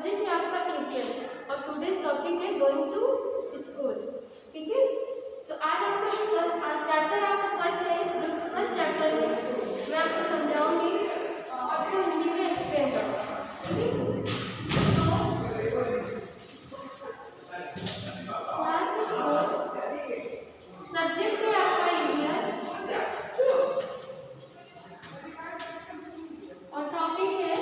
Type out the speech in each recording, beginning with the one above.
Subject है आपका Asian और टुडेज टॉपिक है गोइंग टू स्कूल। ठीक है, तो आज आपका चैप्टर आपका फर्स्ट है, जो फर्स्ट चैप्टर है मैं आपको समझाऊंगी और उसको हिंदी में एक्सप्लेन करूँगा। ठीक है, सब्जेक्ट है आपका ईवीएस और टॉपिक है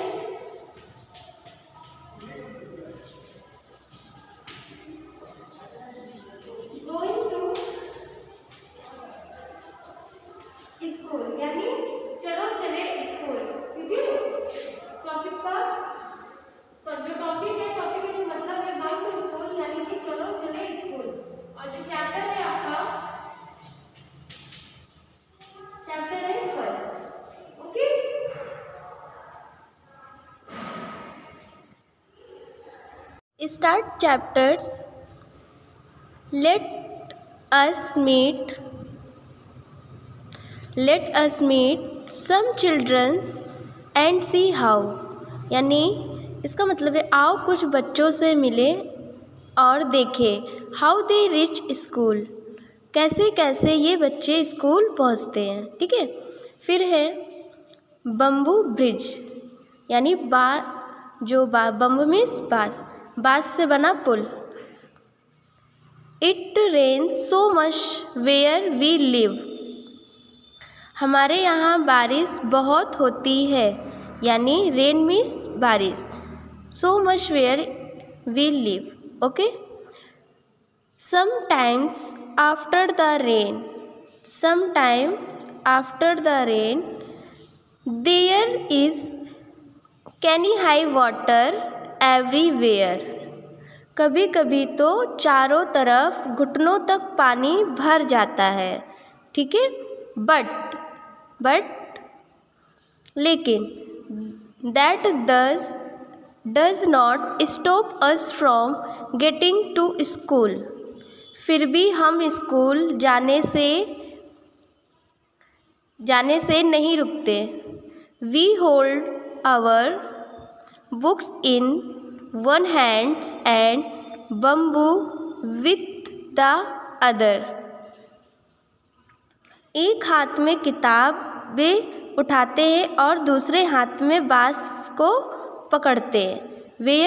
गोइंग टू स्कूल, यानी चलो चले स्कूल। ठीक है, टॉपिक का जो टॉपिक है जो मतलब है गोइंग टू स्कूल, यानी कि चलो चले स्कूल। और जो चैप्टर है आपका चैप्टर है first. Okay, start chapters. Let us meet some childrens and see how, यानी इसका मतलब है आओ कुछ बच्चों से मिले और देखें हाउ दे रीच स्कूल, कैसे कैसे ये बच्चे स्कूल पहुंचते हैं। ठीक है, फिर है बम्बू ब्रिज, यानी बम्बू मीन्स बांस से बना पुल। It rains so much where we live, हमारे यहाँ बारिश बहुत होती है, यानी रेन मीन्स बारिश, so much where we live. Okay, sometimes after the rain there is knee high water everywhere, कभी कभी तो चारों तरफ घुटनों तक पानी भर जाता है। ठीक है, बट लेकिन that does not stop us from getting to school, फिर भी हम स्कूल जाने से नहीं रुकते। We hold our books in one hands and bamboo with the other, एक हाथ में किताबें उठाते हैं और दूसरे हाथ में बांस को पकड़ते हैं। We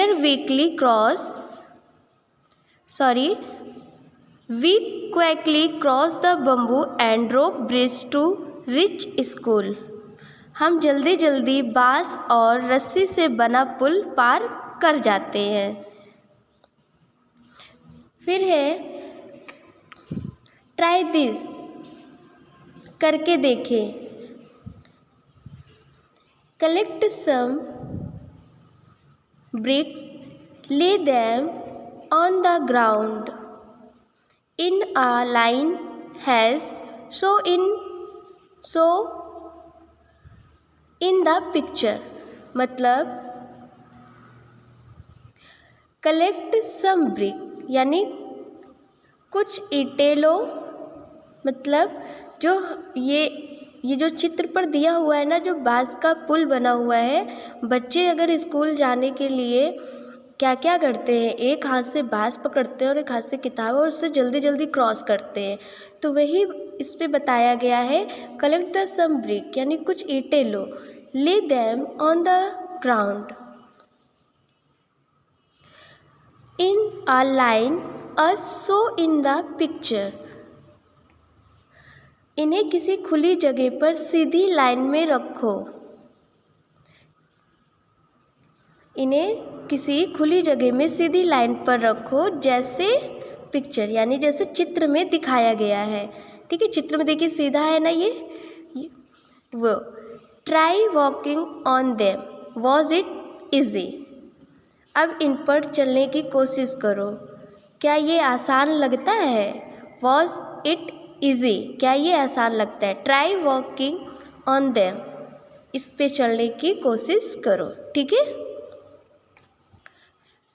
quickly cross the bamboo and rope bridge to reach school, हम जल्दी जल्दी बांस और रस्सी से बना पुल पार कर जाते हैं। फिर है ट्राई दिस, करके देखें। Collect some bricks, lay them on the ground in a line as shown in the picture, मतलब कलेक्ट सम ब्रिक यानी कुछ ईंटें लो, मतलब जो ये जो चित्र पर दिया हुआ है ना, जो बांस का पुल बना हुआ है, बच्चे अगर स्कूल जाने के लिए क्या क्या करते हैं, एक हाथ से बांस पकड़ते हैं और एक हाथ से किताब, और उससे जल्दी जल्दी क्रॉस करते हैं। तो वही इस पे बताया गया है, कलेक्ट द सम ब्रिक यानी कुछ ईंटें लो, ले them on the ground in a line as shown in the picture, इन्हें किसी खुली जगह पर सीधी लाइन में रखो, इन्हें किसी खुली जगह में सीधी लाइन पर रखो, जैसे पिक्चर यानी जैसे चित्र में दिखाया गया है। ठीक है, चित्र में देखिए सीधा है ना ये वो। Try walking on them, was it easy, अब इन पर चलने की कोशिश करो, क्या ये आसान लगता है। वॉज इट ईजी, क्या ये आसान लगता है। ट्राई वॉकिंग ऑन देम, इस पे चलने की कोशिश करो। ठीक है,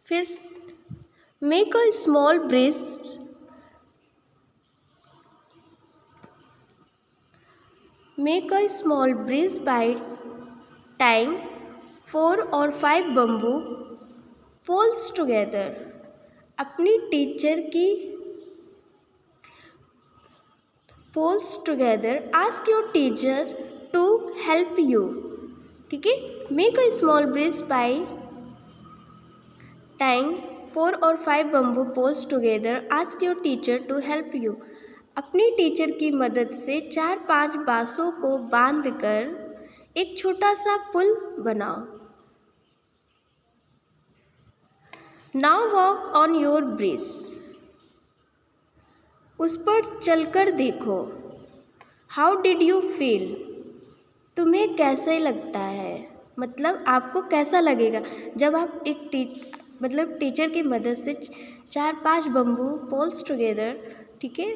फिर make a small bridge, by tying 4 or 5 bamboo poles together, अपनी टीचर की poles together, ask your teacher to help you, ठीक है। Make a small bridge by tying 4 or 5 bamboo poles together, ask your teacher to help you, अपनी teacher की मदद से 4-5 बांसों को बांधकर एक छोटा सा पुल बनाओ। Now walk on your bridge, उस पर चलकर देखो। हाउ डिड यू फील, तुम्हें कैसे लगता है, मतलब आपको कैसा लगेगा जब आप एक टीचर की मदद से 4-5 बम्बू पोल्स टुगेदर, ठीक है,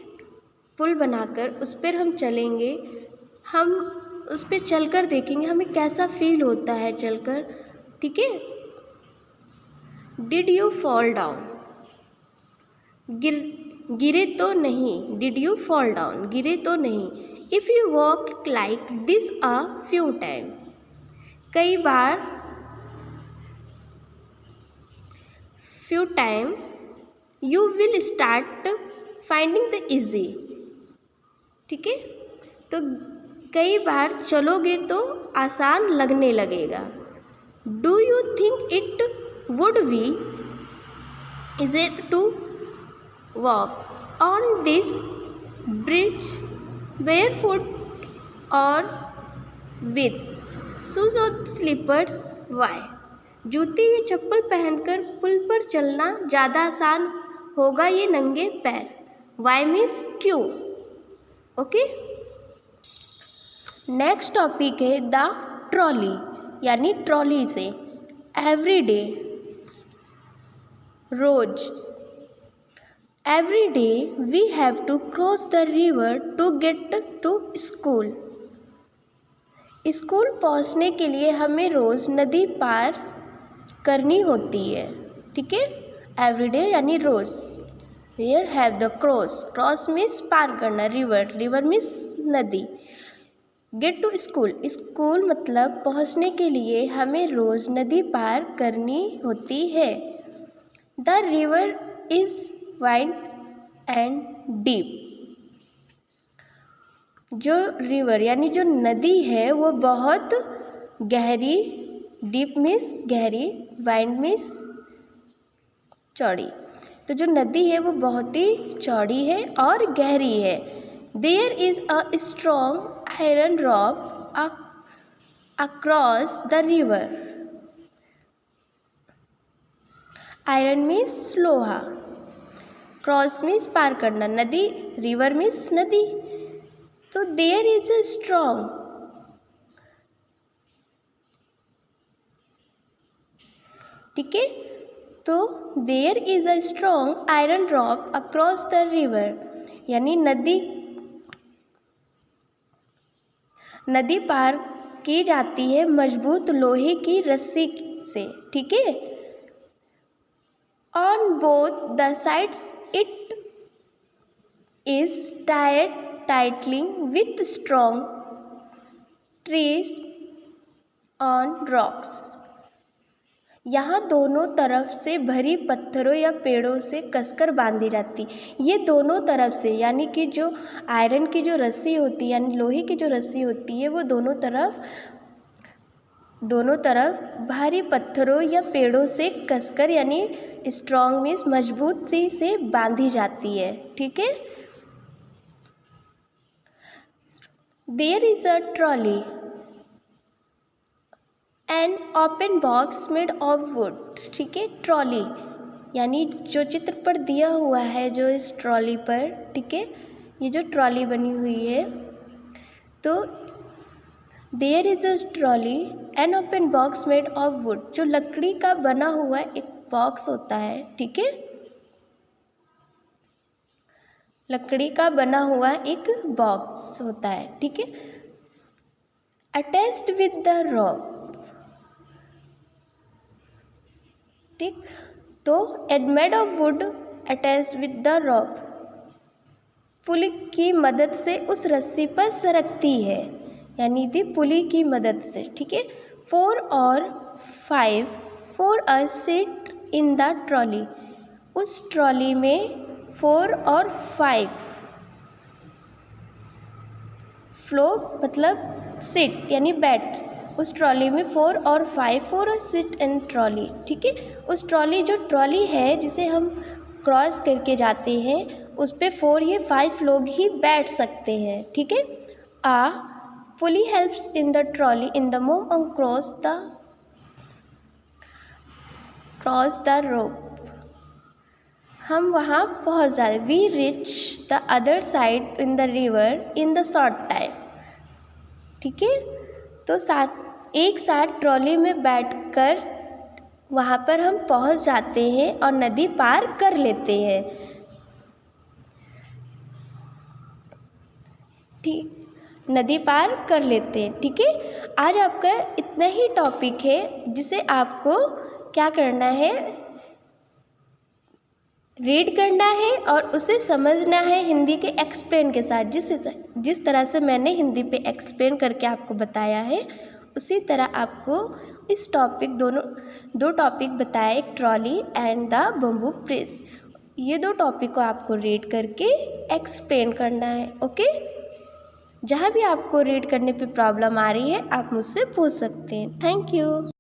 पुल बनाकर उस पर हम चलेंगे, हम उस पर चलकर देखेंगे हमें कैसा फील होता है चलकर, ठीक है। डिड यू फॉल डाउन, गिरे तो नहीं, डिड यू फॉल डाउन, गिरे तो नहीं। If you walk like this a few time, कई बार, few time, you will start finding the easy, ठीक है। तो कई बार चलोगे तो आसान लगने लगेगा। Do you think it would be easy to walk on this bridge barefoot or with shoes or slippers? Why? जूते या चप्पल पहनकर पुल पर चलना ज़्यादा आसान होगा ये नंगे पैर। Why मीन्स क्यों, ओके। नेक्स्ट टॉपिक है द ट्रॉली, यानी ट्रॉली से। एवरी डे, रोज। Every day we have to cross the river to get to school. School पहुंचने के लिए हमें रोज़ नदी पार करनी होती है, ठीक है। एवरी डे यानी रोज़। Here have the cross, cross means पार करना, रिवर, रिवर मीन्स नदी। गेट टू स्कूल, स्कूल मतलब पहुंचने के लिए हमें रोज़ नदी पार करनी होती है। The river is wide and deep, जो रिवर यानी जो नदी है वो बहुत गहरी, डीप मीन्स गहरी, वाइड मीन्स चौड़ी। तो जो नदी है वो बहुत ही चौड़ी है और गहरी है। There is a strong iron rod across the river, iron means लोहा, क्रॉस मीन्स पार करना, नदी, रिवर मीन्स नदी। तो देयर इज अ स्ट्रॉन्ग, ठीक है। तो there is a strong iron rod across the river, यानी नदी पार की जाती है मजबूत लोहे की रस्सी से, ठीक है। On both the sides it is tied tightly with strong trees on rocks. यहाँ दोनों तरफ से भरी पत्थरों या पेड़ों से कसकर बांधी जाती। ये दोनों तरफ से यानी कि जो आयरन की जो रस्सी होती है यानी लोहे की जो रस्सी होती है वो दोनों तरफ भारी पत्थरों या पेड़ों से कसकर यानी स्ट्रॉन्ग मीन्स मजबूती से बांधी जाती है, ठीक है। There is a trolley, an open box made of wood, ठीक है। ट्रॉली यानी जो चित्र पर दिया हुआ है जो इस ट्रॉली पर, ठीक है, ये जो ट्रॉली बनी हुई है, तो there is a trolley an open box made of wood, जो लकड़ी का बना हुआ एक बॉक्स होता है, ठीक है, लकड़ी का बना हुआ एक बॉक्स होता है, ठीक है। अटैच्ड विद द रॉप, ठीक, तो made of wood attached with the rope, pulley की मदद से उस रस्सी पर सरकती है, यानी दी पुली की मदद से, ठीक है। 4 और 5 for a seat in the trolley, उस ट्रॉली में 4 और 5 फ्लो मतलब सिट यानी बैठ, उस ट्रॉली में 4 और 5 for a sit and trolley. ठीक है, उस ट्रॉली जो ट्रॉली है जिसे हम क्रॉस करके जाते हैं उस पे 4 या 5 लोग ही बैठ सकते हैं। ठीक है, a pulley helps in the trolley in the move on cross the rope. हम वहाँ पहुँच जाते, we reach the other side in the river in the short time. ठीक है, तो एक साथ ट्रॉली में बैठकर वहाँ पर हम पहुँच जाते हैं और नदी पार कर लेते हैं। ठीक, नदी पार कर लेते हैं। ठीक है, आज आपका इतना ही टॉपिक है जिसे आपको क्या करना है, रीड करना है और उसे समझना है हिंदी के एक्सप्लेन के साथ। जिस तरह से मैंने हिंदी पे एक्सप्लेन करके आपको बताया है उसी तरह आपको इस टॉपिक दो टॉपिक बताए, एक trolley and the bamboo press. ये 2 टॉपिक को आपको रीड करके एक्सप्लेन करना है। ओके, जहाँ भी आपको रीड करने पे प्रॉब्लम आ रही है आप मुझसे पूछ सकते हैं। Thank you.